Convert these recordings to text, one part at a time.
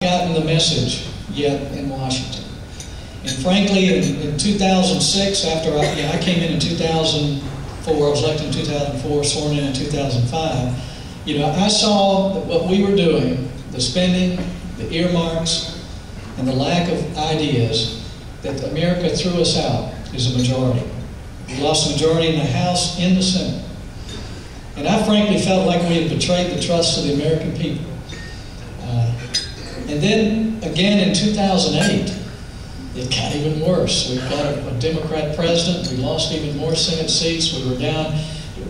Gotten the message yet in Washington. And frankly, in 2006, after I came in 2004, I was elected in 2004, sworn in 2005, I saw that what we were doing, the spending, the earmarks, and the lack of ideas, that America threw us out is a majority. We lost a majority in the House, in the Senate. And I frankly felt like we had betrayed the trust of the American people. And then, again, in 2008, it got even worse. We've got a Democrat president. We lost even more Senate seats. We were down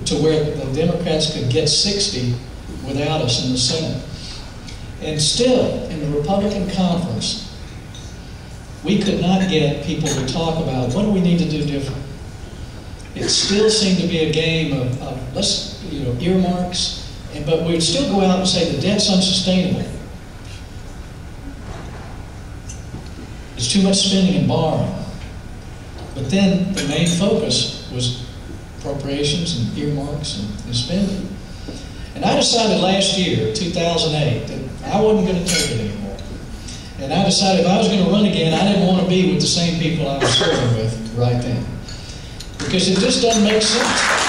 to where the Democrats could get 60 without us in the Senate. And still, in the Republican conference, we could not get people to talk about what do we need to do different. It still seemed to be a game of let's, earmarks, but we would still go out and say the debt's unsustainable. It's too much spending and borrowing. But then the main focus was appropriations and earmarks and spending. And I decided last year, 2008, that I wasn't going to take it anymore. And I decided if I was going to run again, I didn't want to be with the same people I was serving with right then. Because it just doesn't make sense.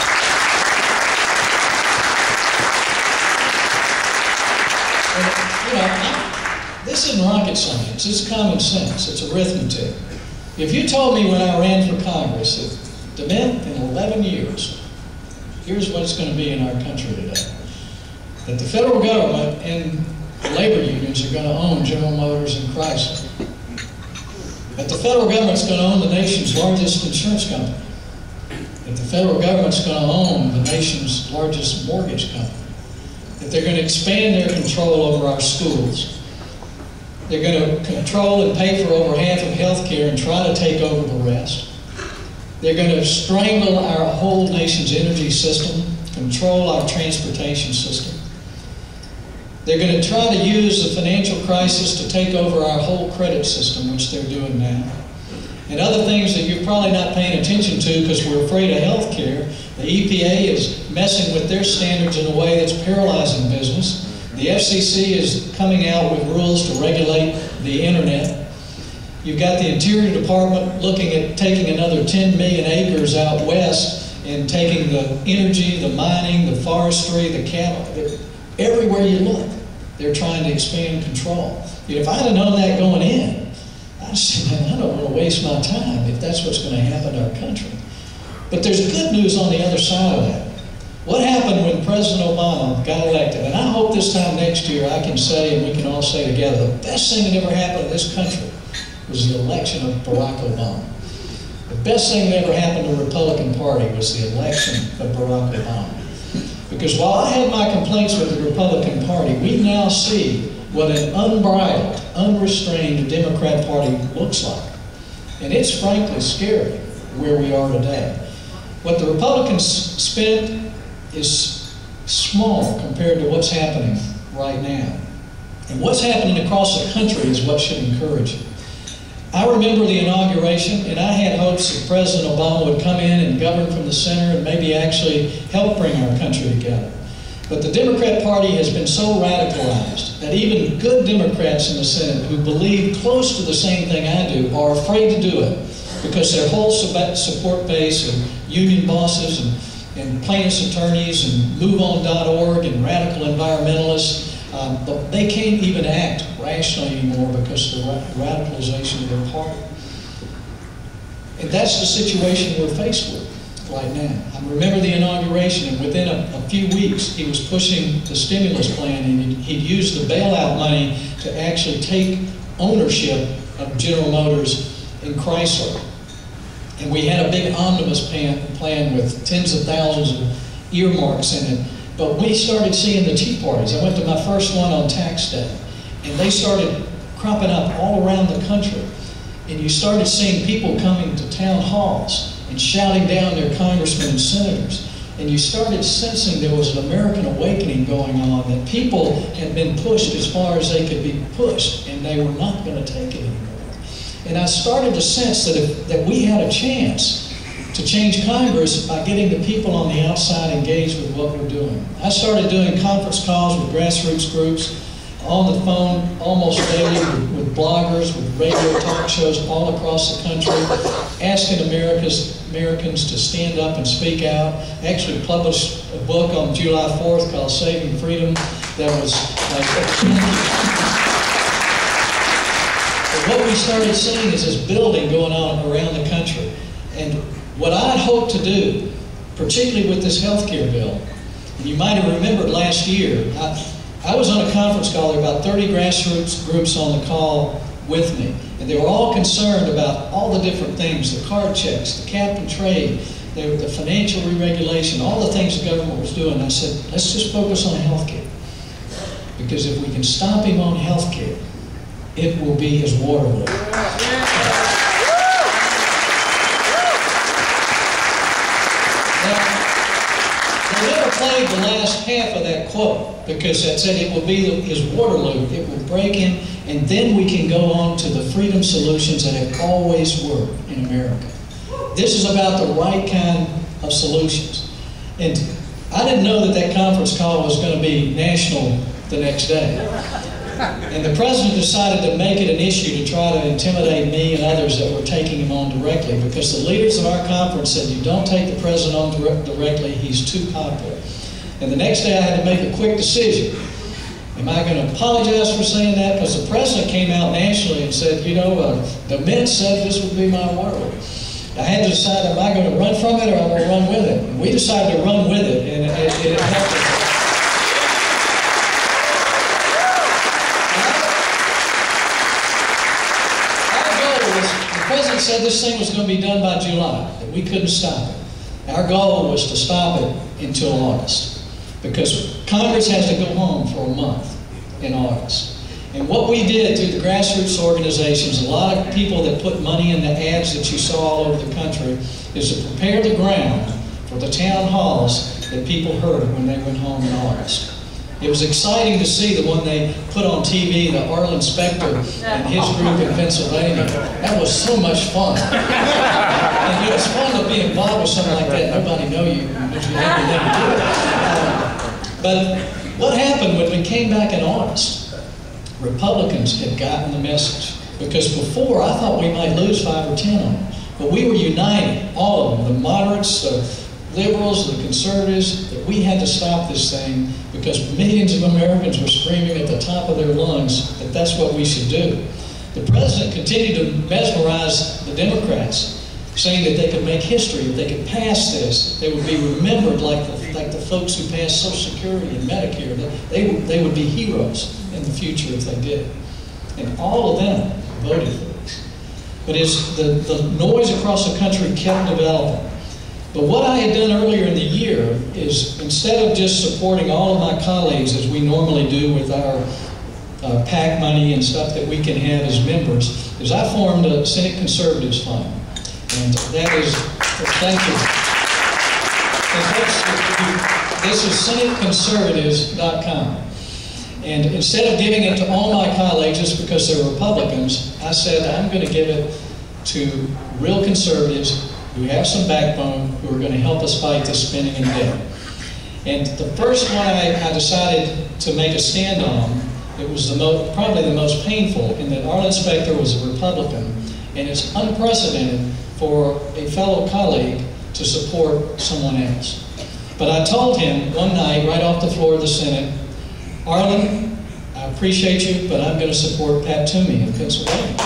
This isn't rocket science, it's common sense, it's arithmetic. If you told me when I ran for Congress that DeMint in 11 years, here's what it's going to be in our country today, that the federal government and the labor unions are going to own General Motors and Chrysler, that the federal government's going to own the nation's largest insurance company, that the federal government's going to own the nation's largest mortgage company, that they're going to expand their control over our schools. They're going to control and pay for over half of health care and try to take over the rest. They're going to strangle our whole nation's energy system, control our transportation system. They're going to try to use the financial crisis to take over our whole credit system, which they're doing now. And other things that you're probably not paying attention to because we're afraid of health care. The EPA is messing with their standards in a way that's paralyzing business. The FCC is coming out with rules to regulate the internet. You've got the Interior Department looking at taking another 10 million acres out west and taking the energy, the mining, the forestry, the cattle. Everywhere you look, they're trying to expand control. If I'd have known that going in, I'd say, man, I don't want to waste my time if that's what's going to happen to our country. But there's good news on the other side of that. What happened when President Obama got elected? And I hope this time next year I can say, and we can all say together, the best thing that ever happened to this country was the election of Barack Obama. The best thing that ever happened to the Republican Party was the election of Barack Obama. Because while I had my complaints with the Republican Party, we now see what an unbridled, unrestrained Democrat Party looks like. And it's frankly scary where we are today. What the Republicans spent is small compared to what's happening right now. And what's happening across the country is what should encourage you. I remember the inauguration, and I had hopes that President Obama would come in and govern from the center and maybe actually help bring our country together. But the Democrat Party has been so radicalized that even good Democrats in the Senate who believe close to the same thing I do are afraid to do it because their whole support base and union bosses and plaintiffs' attorneys and MoveOn.org and radical environmentalists, but they can't even act rationally anymore because of the radicalization of their party. And that's the situation we're faced with right now. I remember the inauguration, and within a few weeks he was pushing the stimulus plan, and he'd used the bailout money to actually take ownership of General Motors and Chrysler. And we had a big omnibus plan with tens of thousands of earmarks in it. But we started seeing the tea parties. I went to my first one on tax day. And they started cropping up all around the country. And you started seeing people coming to town halls and shouting down their congressmen and senators. And you started sensing there was an American awakening going on, that people had been pushed as far as they could be pushed, and they were not going to take it anymore. And I started to sense that we had a chance to change Congress by getting the people on the outside engaged with what we're doing. I started doing conference calls with grassroots groups. on the phone almost daily with bloggers, with radio talk shows all across the country, asking Americans to stand up and speak out. I actually published a book on July 4th called Saving Freedom that was like... But what we started seeing is this building going on around the country. And what I'd hoped to do, particularly with this health care bill, and you might have remembered last year, I was on a conference call. There were about 30 grassroots groups on the call with me, and they were all concerned about all the different things, the card checks, the cap and trade, the financial re-regulation, all the things the government was doing. I said, let's just focus on health care, because if we can stop him on health care, it will be his Waterloo. They never played the last half of that quote, because that said it will be his Waterloo, it will break him, and then we can go on to the freedom solutions that have always worked in America. This is about the right kind of solutions. And I didn't know that that conference call was going to be national the next day. And the president decided to make it an issue to try to intimidate me and others that were taking him on directly, because the leaders of our conference said, you don't take the president on directly, he's too popular. And the next day I had to make a quick decision. Am I going to apologize for saying that? Because the president came out nationally and said, you know, DeMint said this would be my world. I had to decide, am I going to run from it or am I going to run with it? And we decided to run with it, and it helped us. The president said this thing was going to be done by July, that we couldn't stop it. Our goal was to stop it until August, because Congress has to go home for a month in August. And what we did through the grassroots organizations, a lot of people that put money in the ads that you saw all over the country, is to prepare the ground for the town halls that people heard when they went home in August. It was exciting to see the one they put on TV, the Arlen Specter and his group in Pennsylvania. That was so much fun. And it was fun to be involved with something like that. Nobody knew you, but you never did. But what happened when we came back in August? Republicans had gotten the message. Because before, I thought we might lose 5 or 10 of them. But we were united, all of them, the moderates, the liberals, the conservatives, that we had to stop this thing, because millions of Americans were screaming at the top of their lungs that that's what we should do. The president continued to mesmerize the Democrats, saying that they could make history, if they could pass this, they would be remembered like the folks who passed Social Security and Medicare. They would be heroes in the future if they did. And all of them voted for this. But as the noise across the country kept developing, but what I had done earlier in the year is, instead of just supporting all of my colleagues as we normally do with our PAC money and stuff that we can have as members, is I formed a Senate Conservatives Fund. And that is, thank you. This is SenateConservatives.com. And instead of giving it to all my colleagues just because they're Republicans, I said I'm going to give it to real conservatives who have some backbone, who are going to help us fight this spending and debt. And the first one I decided to make a stand on, it was probably the most painful, in that Arlen Specter was a Republican, and it's unprecedented for a fellow colleague to support someone else. But I told him one night, right off the floor of the Senate, Arlen, I appreciate you, but I'm going to support Pat Toomey in Pennsylvania.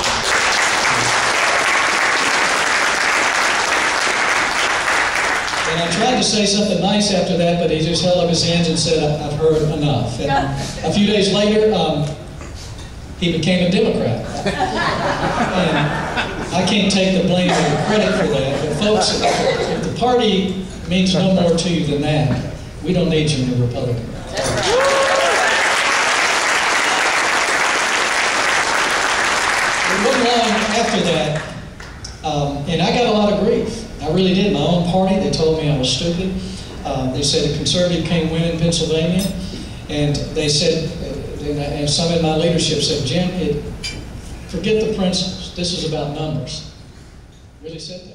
And I tried to say something nice after that, but he just held up his hands and said, I've heard enough. And a few days later, he became a Democrat. And I can't take the blame or the credit for that. But folks, if the party means no more to you than that, we don't need you in the Republican. We went along after that, and I got a lot of grief. I really did. My own party, they told me I was stupid. They said a conservative can't win in Pennsylvania. And they said, and some in my leadership said, Jim, forget the principles. This is about numbers. Really said that.